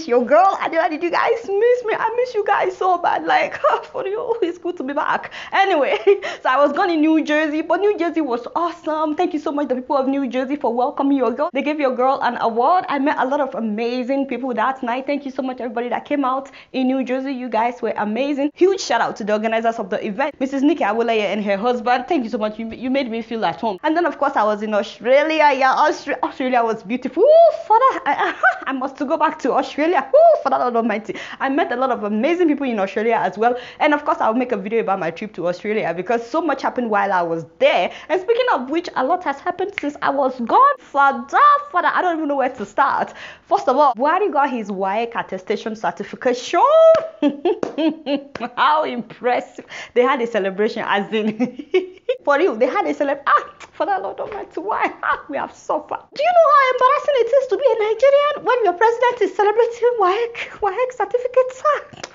your girl. Adeola, did you guys miss me? I miss you guys so bad. Like, for you, it's good to be back. Anyway, so I was gone in New Jersey, but New Jersey was awesome. Thank you so much, the people of New Jersey, for welcoming your girl. They gave your girl an award. I met a lot of amazing people that night. Thank you so much, everybody that came out in New Jersey. You guys were amazing. Huge shout out to the organizers of the event, Mrs. Nikki Awolaye and her husband. Thank you so much. You made me feel at home. And then, of course, I was in Australia. Yeah, Australia was beautiful. Ooh, Father, I must go back to Australia. Ooh, Father Lord Almighty. I met a lot of amazing people in Australia as well. And of course, I'll make a video about my trip to Australia because so much happened while I was there. And speaking of which, a lot has happened since I was gone. Father, I don't even know where to start. First of all, Buhari got his WAEC attestation certification. How impressive. They had a celebration, as in for real, they had a celebration. Father Lord Almighty, why? We have suffered. Do you know how embarrassing it is to be a Nigerian when your president is celebrating WAEC certificates?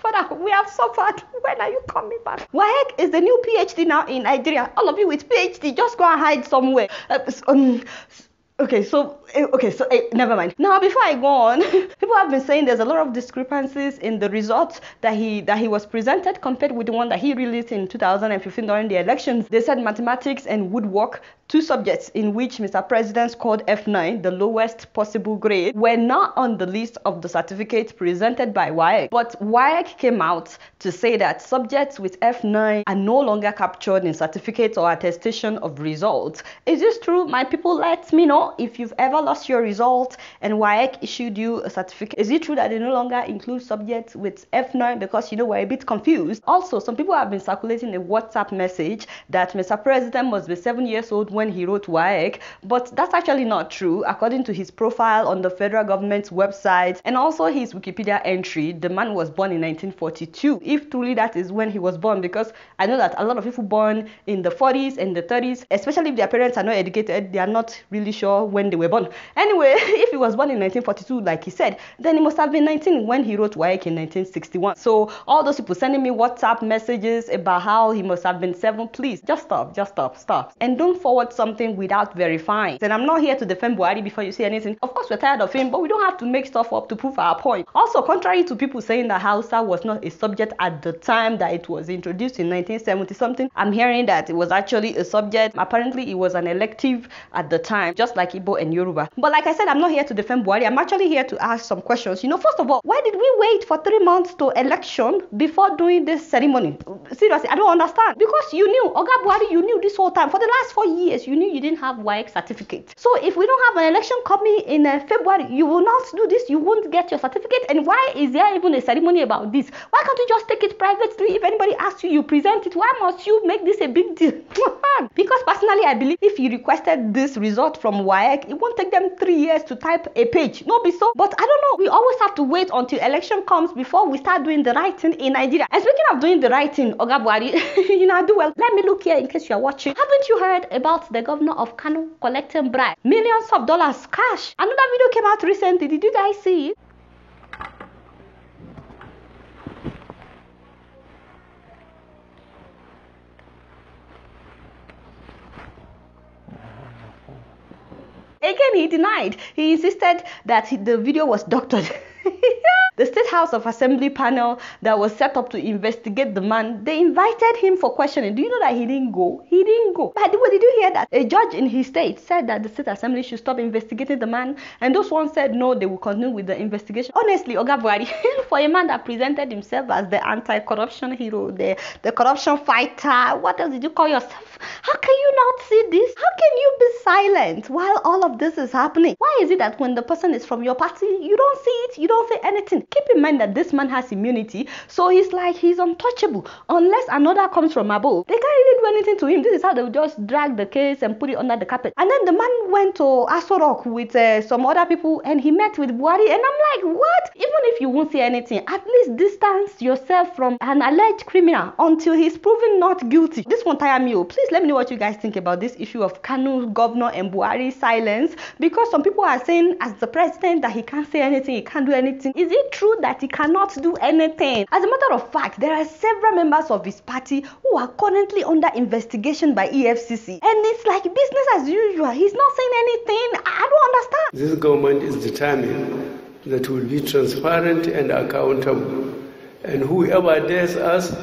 Father, we have suffered. When are you coming back? WAEC is the new PhD now in Nigeria. All of you with PhD, just go and hide somewhere. Okay, so never mind. Now, before I go on, people have been saying there's a lot of discrepancies in the results that he was presented compared with the one that he released in 2015 during the elections. They said mathematics and woodwork, two subjects in which Mr. President scored F9, the lowest possible grade, were not on the list of the certificates presented by WAEC. But WAEC came out to say that subjects with F9 are no longer captured in certificates or attestation of results. Is this true? My people, let me know if you've ever lost your result and WAEC issued you a certificate. Is it true that they no longer include subjects with F9? Because we're a bit confused. Also, some people have been circulating a WhatsApp message that Mr. President must be 7 years old when he wrote WAEC, but that's actually not true. According to his profile on the federal government's website and also his Wikipedia entry, the man was born in 1942. If truly that is when he was born, because I know that a lot of people born in the 40s and the 30s, especially if their parents are not educated, they are not really sure when they were born. Anyway, if he was born in 1942, like he said, then he must have been 19 when he wrote WAEC in 1961. So all those people sending me WhatsApp messages about how he must have been 7, please just stop. And don't forward something without verifying. And I'm not here to defend Buhari before you say anything. Of course, we're tired of him, but we don't have to make stuff up to prove our point. Also, contrary to people saying that Hausa was not a subject at the time that it was introduced in 1970 something, I'm hearing that it was actually a subject. Apparently, it was an elective at the time, just like Igbo and Yoruba. But like I said, I'm not here to defend Buhari. I'm actually here to ask some questions. First of all, why did we wait for 3 months to election before doing this ceremony? Seriously, I don't understand. Because you knew, Oga Buhari, you knew this whole time. For the last 4 years, you knew you didn't have WAEC certificate. So if we don't have an election coming in February, you will not do this. You won't get your certificate. And why is there even a ceremony about this? Why can't you just take it privately? If anybody asks you, you present it. Why must you make this a big deal? Because personally, I believe if you requested this result from WAEC, it won't take them 3 years to type a page. No, be so. But I don't know. We always have to wait until election comes before we start doing the right thing in Nigeria. And speaking of doing the right thing, Oga Buhari, I do well. Let me look here in case you're watching. Haven't you heard about the governor of Kano collecting bribe? Millions of dollars cash. Another video came out recently. Did you guys see it? Again, he denied. He insisted that the video was doctored. The State House of Assembly panel that was set up to investigate the man, they invited him for questioning. Do you know that he didn't go? He didn't go. By the way, did you hear that? A judge in his state said that the State Assembly should stop investigating the man, and those ones said no, they will continue with the investigation. Honestly, Oga Buhari, for a man that presented himself as the anti-corruption hero, the corruption fighter, what else did you call yourself? How can you not see this? How can you be silent while all of this is happening? Why is it that when the person is from your party, you don't see it, you don't say anything? Keep in mind that this man has immunity, so he's untouchable unless another comes from above. They can't really do anything to him. This is how they will just drag the case and put it under the carpet. And then the man went to Aso Rock with some other people and he met with Buhari, and I'm like, what? Even if you won't say anything, at least distance yourself from an alleged criminal until he's proven not guilty. This won't tire me. Please let me know what you guys think about this issue of Kanu governor and Buhari's silence, because some people are saying as the president that he can't say anything, he can't do anything. Is it true that he cannot do anything? As a matter of fact, there are several members of his party who are currently under investigation by EFCC, and it's like business as usual. He's not saying anything. I don't understand. This government is determined that will be transparent and accountable. And whoever dares us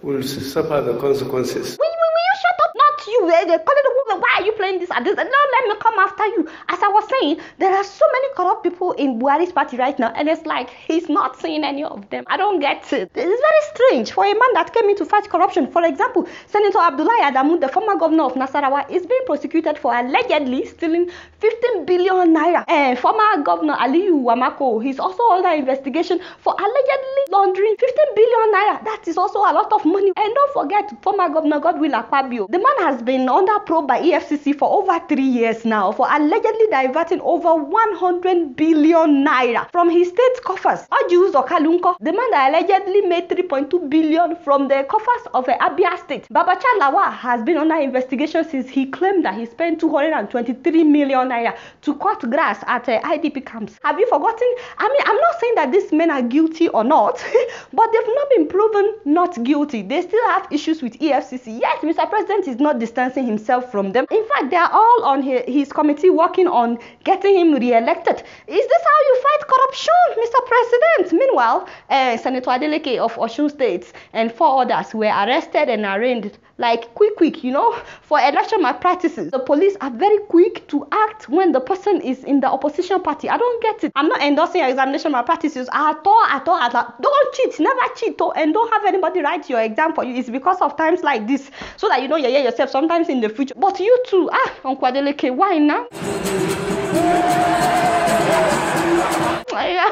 will suffer the consequences. Will you shut up? Not you. They call it a woman. Why are you playing this? And this? And now let me come after you. As I was saying, there are so many corrupt people in Buhari's party right now, and it's like he's not seeing any of them. I don't get it. It's very strange for a man that came in to fight corruption. For example, Senator Abdullahi Adamu, the former governor of Nasarawa, is being prosecuted for allegedly stealing 15 billion naira. And former governor Aliyu Wamako, he's also under investigation for allegedly laundering 15 billion naira. That is also a lot of money. And don't forget, former governor Godwill Akpabio. The man has been under probe by EFCC for over 3 years now for allegedly diverting over 100 billion naira from his state coffers. Ojus Okalunko, the man that allegedly made 3.2 billion from the coffers of Abia State. Babacha Lawa has been under investigation since he claimed that he spent 223 million naira to cut grass at IDP camps. Have you forgotten? I mean, I'm not saying that these men are guilty or not, but they've not been proven not guilty. They still have issues with EFCC. Yes, Mr. President is not distancing himself from them. In fact, they are all on his committee working on getting him re-elected. Is this how you fight corruption, Mr. President? Meanwhile, Senator Adeleke of Osun State and 4 others were arrested and arraigned like quick, you know, for election malpractices. The police are very quick to act when the person is in the opposition party. I don't get it. I'm not endorsing your examination malpractices at all. Don't cheat, never cheat, and don't have anybody write your exam for you. It's because of times like this, so that you know yourself sometimes in the future. But you too, Uncle Adeleke, why now?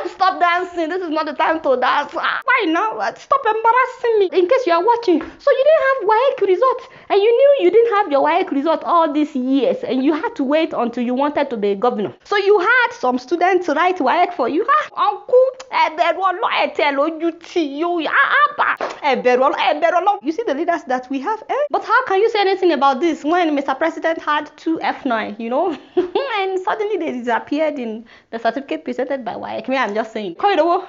Stop dancing. This is not the time to dance. Why now? Stop embarrassing me. In case you are watching, so you didn't have WAEC result, and you knew you didn't have your WAEC result all these years, and you had to wait until you wanted to be a governor. So you had some students write WAEC for you. Uncle, you see the leaders that we have, But how can you say anything about this when Mr. President had 2 F9, you know? And suddenly they disappeared in the certificate presented by WAEC. I'm just saying.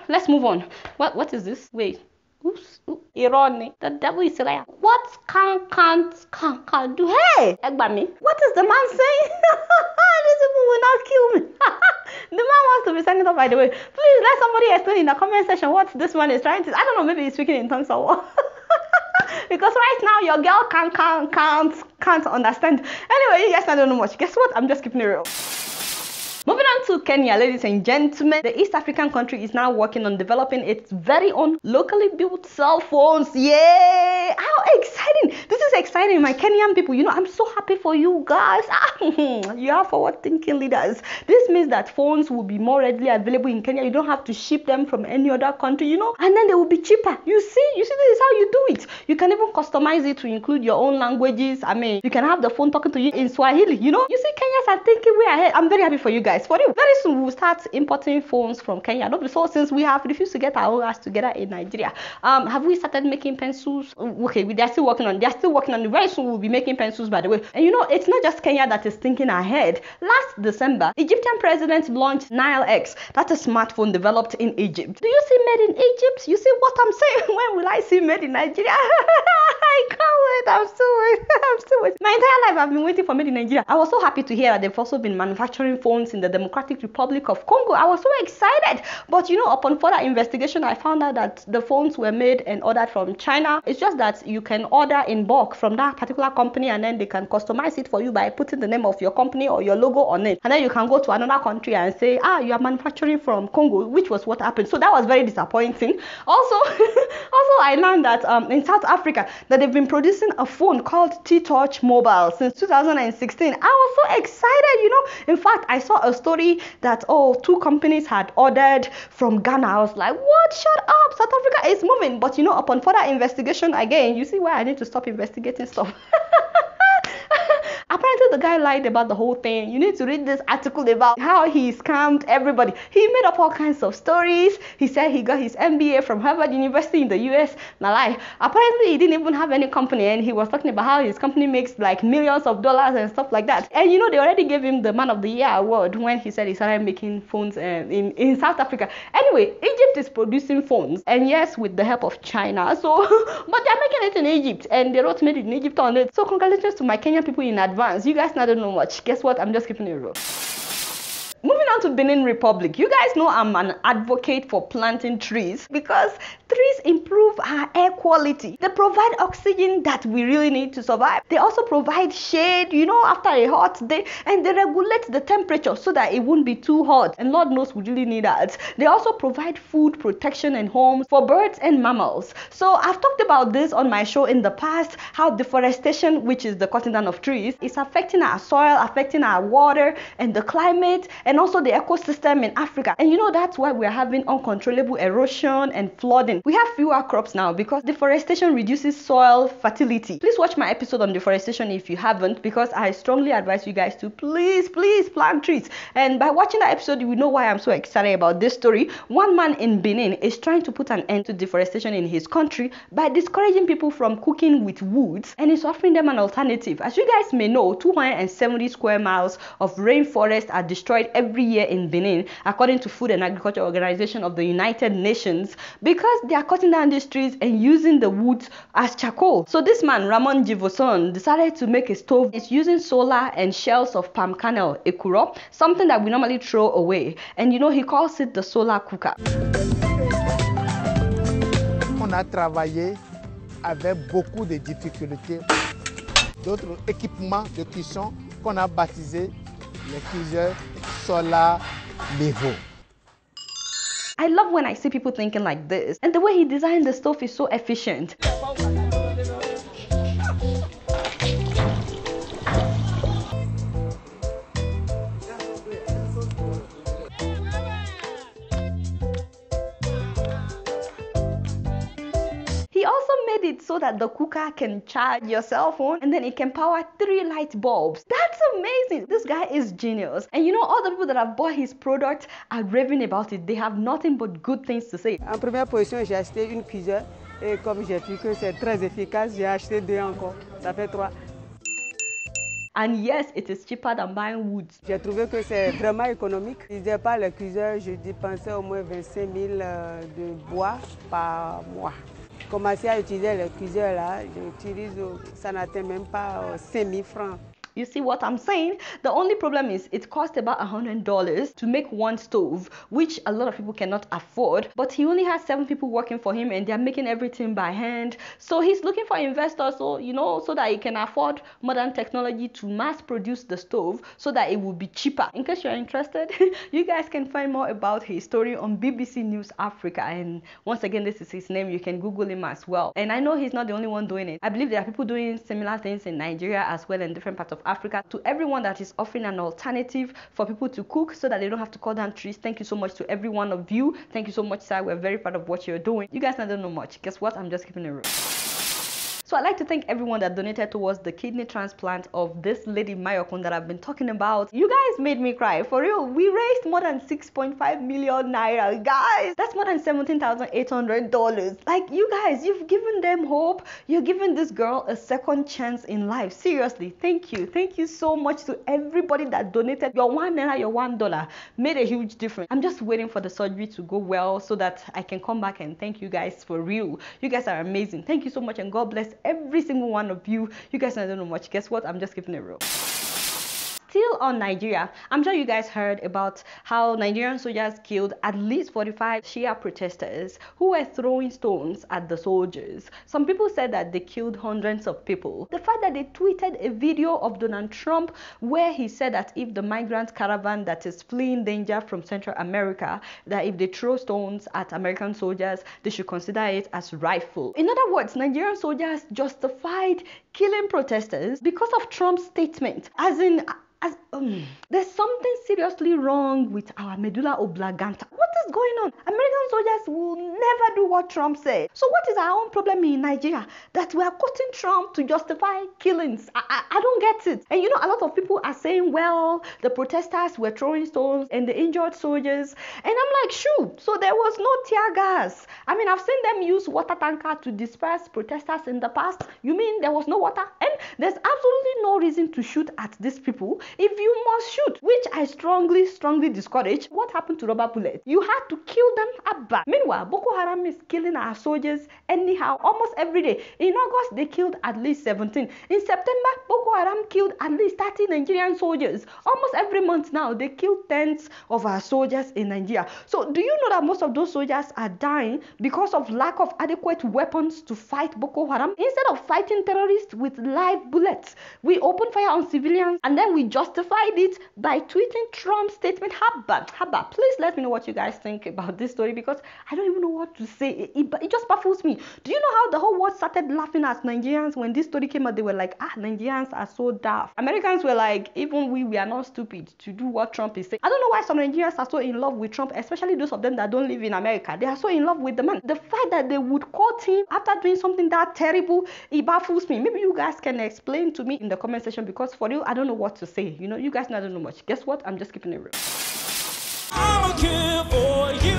Let's move on. What is this? Wait. Oops. Irony. The devil is a liar. What can't do? Hey, Egbami. What is the man saying? These people will not kill me. The man wants to be senator, by the way. Please let somebody explain in the comment section what this man is trying to. I don't know, maybe he's speaking in tongues or what. Because right now your girl can't understand. Anyway, you guys don't know much. Guess what? I'm just keeping it real. Moving on to Kenya, ladies and gentlemen, the East African country is now working on developing its very own locally built cell phones. Yay! How exciting! This is exciting, my Kenyan people. You know, I'm so happy for you guys. You are forward-thinking leaders. This means that phones will be more readily available in Kenya. You don't have to ship them from any other country, you know, and then they will be cheaper. You see, this is how you do it. You can even customize it to include your own languages. I mean, you can have the phone talking to you in Swahili, you know. You see, Kenyans are thinking way ahead. I'm very happy for you guys. For you, very soon we'll start importing phones from Kenya. Not so since we have refused to get our own ass together in Nigeria. Have we started making pencils? Okay, they're still working on it. Very soon we'll be making pencils, by the way. And you know, it's not just Kenya that is thinking ahead. Last December, Egyptian president launched Nile Egg. That's a smartphone developed in Egypt. Do you see made in Egypt? You see what I'm saying? When will I see made in Nigeria? I can't wait. I'm still waiting. My entire life I've been waiting for made in Nigeria. I was so happy to hear that they've also been manufacturing phones in the Democratic Republic of Congo. I was so excited. But you know, upon further investigation, I found out that the phones were made and ordered from China. It's just that you can order in bulk from that particular company, and then they can customize it for you by putting the name of your company or your logo on it. And then you can go to another country and say, you are manufacturing from Congo, which was what happened. So that was very disappointing. Also, I learned that in South Africa that they've been producing a phone called T-Touch Mobile since 2016. I was so excited, you know. In fact, I saw a story that 2 companies had ordered from Ghana. I was like, what? Shut up, South Africa is moving. But you know, upon further investigation, again, you see why I need to stop investigating stuff. Apparently the guy lied about the whole thing. You need to read this article about how he scammed everybody. He made up all kinds of stories. He said he got his MBA from Harvard University in the US. Now lie. Apparently he didn't even have any company, and he was talking about how his company makes like millions of dollars and stuff like that. And you know, they already gave him the Man of the Year award when he said he started making phones in South Africa. Anyway, Egypt is producing phones, and yes, with the help of China. So but they're making it in Egypt, and they wrote made it in Egypt on it. So congratulations to my Kenyan people in advance. You guys not know much. Guess what? I'm just keeping it real. Moving on to Benin Republic. You guys know I'm an advocate for planting trees because trees improve our air quality. They provide oxygen that we really need to survive. They also provide shade, after a hot day, and they regulate the temperature so that it won't be too hot. And Lord knows we really need that. They also provide food, protection, and homes for birds and mammals. So I've talked about this on my show in the past, how deforestation, which is the cutting down of trees, is affecting our soil, affecting our water and the climate, and also the ecosystem in Africa. And that's why we're having uncontrollable erosion and flooding. We have fewer crops now because deforestation reduces soil fertility. Please watch my episode on deforestation if you haven't, because I strongly advise you guys to please plant trees. And by watching that episode, you will know why I'm so excited about this story. One man in Benin is trying to put an end to deforestation in his country by discouraging people from cooking with woods, and is offering them an alternative. As you guys may know, 270 square miles of rainforest are destroyed every year in Benin, according to Food and Agriculture Organization of the United Nations, because they are cutting down these trees and using the woods as charcoal. So this man, Ramon Jivoson, decided to make a stove. It's using solar and shells of palm kernel, ekuro, something that we normally throw away. And he calls it the solar cooker. On a travaillé avec beaucoup de difficultés. D'autres équipements de cuisson qu'on a baptisés les cuiseurs solar level. I love when I see people thinking like this, and the way he designed the stove is so efficient. He also made it so that the cooker can charge your cell phone, and then it can power 3 light bulbs. That's amazing. This guy is genius. And all the people that have bought his product are raving about it. They have nothing but good things to say. En première position, j'ai acheté une cuiseur et comme j'ai vu que c'est très efficace, j'ai acheté 2 encore. Ça fait 3. And yes, it is cheaper than buying wood. J'ai trouvé que c'est vraiment économique. Je disais pas le cuiseur, je dépensais au moins 25 000 de bois par mois. J'ai commencé à utiliser le cuiseur là, ça n'atteint même pas 5 000 francs. You see what I'm saying? The only problem is it cost about $100 to make one stove, which a lot of people cannot afford. But he only has 7 people working for him, and they're making everything by hand. So he's looking for investors, so that he can afford modern technology to mass produce the stove so that it will be cheaper. In case you're interested, you guys can find more about his story on BBC News Africa. And once again, this is his name. You can Google him as well. And I know he's not the only one doing it. I believe there are people doing similar things in Nigeria as well, in different parts of Africa. To everyone that is offering an alternative for people to cook so that they don't have to cut down trees, thank you so much to every one of you. Thank you so much, sir. We're very proud of what you're doing. You guys don't know much. Guess what? I'm just keeping it real. So I'd like to thank everyone that donated towards the kidney transplant of this lady Mayokun that I've been talking about. You guys made me cry. For real, we raised more than 6.5 million naira. Guys, that's more than $17,800. Like, you guys, you've given them hope. You're giving this girl a second chance in life. Seriously, thank you. Thank you so much to everybody that donated. Your 1 naira, your $1 made a huge difference. I'm just waiting for the surgery to go well so that I can come back and thank you guys for real. You guys are amazing. Thank you so much, and God bless every single one of you. You guys don't know much. Guess what? I'm just keeping it real. Still on Nigeria, I'm sure you guys heard about how Nigerian soldiers killed at least 45 Shia protesters who were throwing stones at the soldiers. Some people said that they killed hundreds of people. The fact that they tweeted a video of Donald Trump where he said that if the migrant caravan that is fleeing danger from Central America, that if they throw stones at American soldiers, they should consider it as rightful. In other words, Nigerian soldiers justified killing protesters because of Trump's statement, there's something seriously wrong with our medulla oblongata. What is going on? American soldiers will never do what Trump said. So what is our own problem in Nigeria? That we are quoting Trump to justify killings. I don't get it. And a lot of people are saying, well, the protesters were throwing stones and the injured soldiers. And I'm like, shoot, so there was no tear gas. I mean, I've seen them use water tanker to disperse protesters in the past. You mean there was no water water. And there's absolutely no reason to shoot at these people if you must shoot, which I strongly discourage. What happened to rubber bullets? You had to kill them Abba. Meanwhile, Boko Haram is killing our soldiers anyhow almost every day. In August, they killed at least 17. In September, Boko Haram killed at least 30 Nigerian soldiers. Almost every month now, they kill tens of our soldiers in Nigeria. So do you know that most of those soldiers are dying because of lack of adequate weapons to fight Boko Haram? Instead of fighting terrorists with live bullets, we open fire on civilians and then we justified it by tweeting Trump's statement. Haba, please let me know what you guys think about this story, because I don't even know what to say. It just baffles me. Do you know how the whole world started laughing at Nigerians when this story came out? They were like, Nigerians are so daft. Americans were like, even we are not stupid to do what Trump is saying. I don't know why some Nigerians are so in love with Trump, especially those of them that don't live in America. They are so in love with the man. The fact that they would quote him after doing something that terrible, it baffles me. Maybe you guys can explain to me in the comment section, because for you, I don't know what to say. You know, you guys don't know much. Guess what? I'm just keeping it real. I'm a kid for you.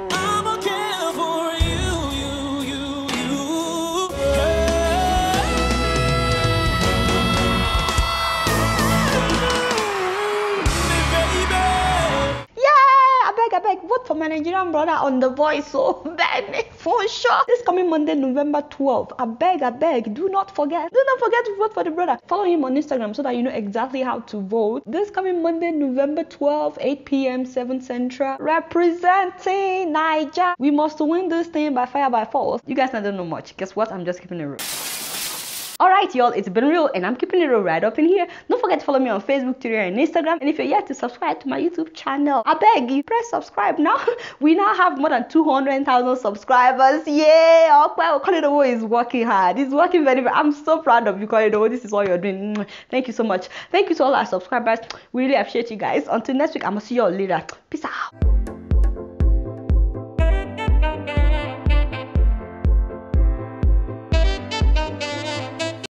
I'm a kid for you. I beg, vote for my Nigerian brother on The Voice, so Benin, for sure. This coming Monday, November 12th. I beg, do not forget to vote for the brother. Follow him on Instagram so that you know exactly how to vote. This coming Monday, November 12th, 8 p.m., 7 Central, representing Niger. We must win this thing by fire, by force. You guys don't know much. Guess what? I'm just keeping it real. Alright y'all, it's been real and I'm keeping it real right up in here. Don't forget to follow me on Facebook, Twitter and Instagram. And if you're yet to subscribe to my YouTube channel, I beg you, press subscribe now. We now have more than 200,000 subscribers. Yeah, Okolidowo is working hard. He's working very well. I'm so proud of you, Okolidowo. This is what you're doing. Thank you so much. Thank you to all our subscribers. We really appreciate you guys. Until next week, I'm gonna see you all later. Peace out.